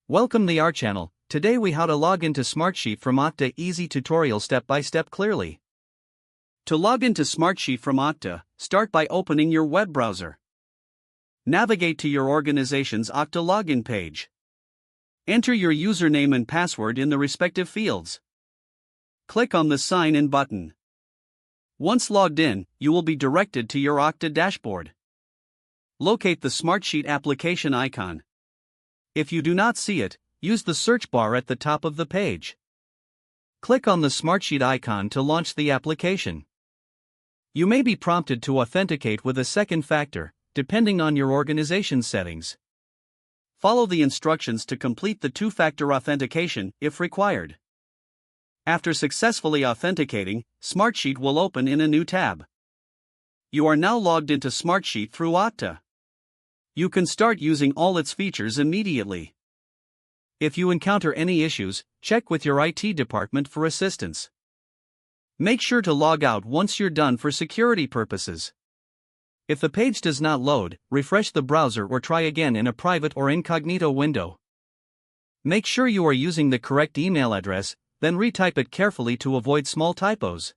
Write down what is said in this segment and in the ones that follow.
Welcome to our channel. Today we how to log into Smartsheet from Okta, easy tutorial step by step clearly. To log into Smartsheet from Okta, start by opening your web browser. Navigate to your organization's Okta login page. Enter your username and password in the respective fields. Click on the Sign In button. Once logged in, you will be directed to your Okta dashboard. Locate the Smartsheet application icon. If you do not see it, use the search bar at the top of the page. Click on the Smartsheet icon to launch the application. You may be prompted to authenticate with a second factor, depending on your organization's settings. Follow the instructions to complete the two-factor authentication, if required. After successfully authenticating, Smartsheet will open in a new tab. You are now logged into Smartsheet through Okta. You can start using all its features immediately. If you encounter any issues, check with your IT department for assistance. Make sure to log out once you're done for security purposes. If the page does not load, refresh the browser or try again in a private or incognito window. Make sure you are using the correct email address, then retype it carefully to avoid small typos.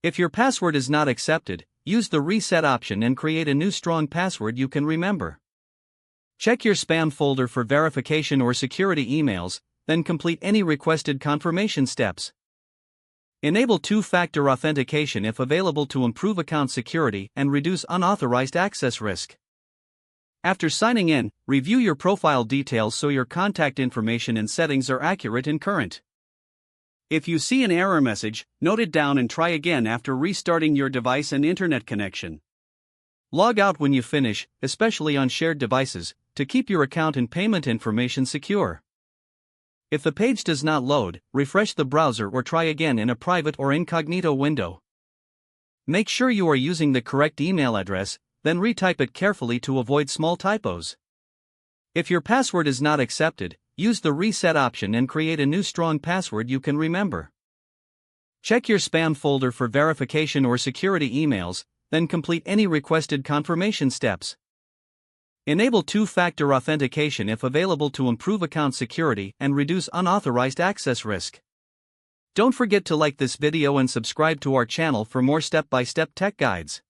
If your password is not accepted, use the reset option and create a new strong password you can remember. Check your spam folder for verification or security emails, then complete any requested confirmation steps. Enable two-factor authentication if available to improve account security and reduce unauthorized access risk. After signing in, review your profile details so your contact information and settings are accurate and current. If you see an error message, note it down and try again after restarting your device and internet connection. Log out when you finish, especially on shared devices, to keep your account and payment information secure. If the page does not load, refresh the browser or try again in a private or incognito window. Make sure you are using the correct email address, then retype it carefully to avoid small typos. If your password is not accepted, use the reset option and create a new strong password you can remember. Check your spam folder for verification or security emails, then complete any requested confirmation steps. Enable two-factor authentication if available to improve account security and reduce unauthorized access risk. Don't forget to like this video and subscribe to our channel for more step-by-step tech guides.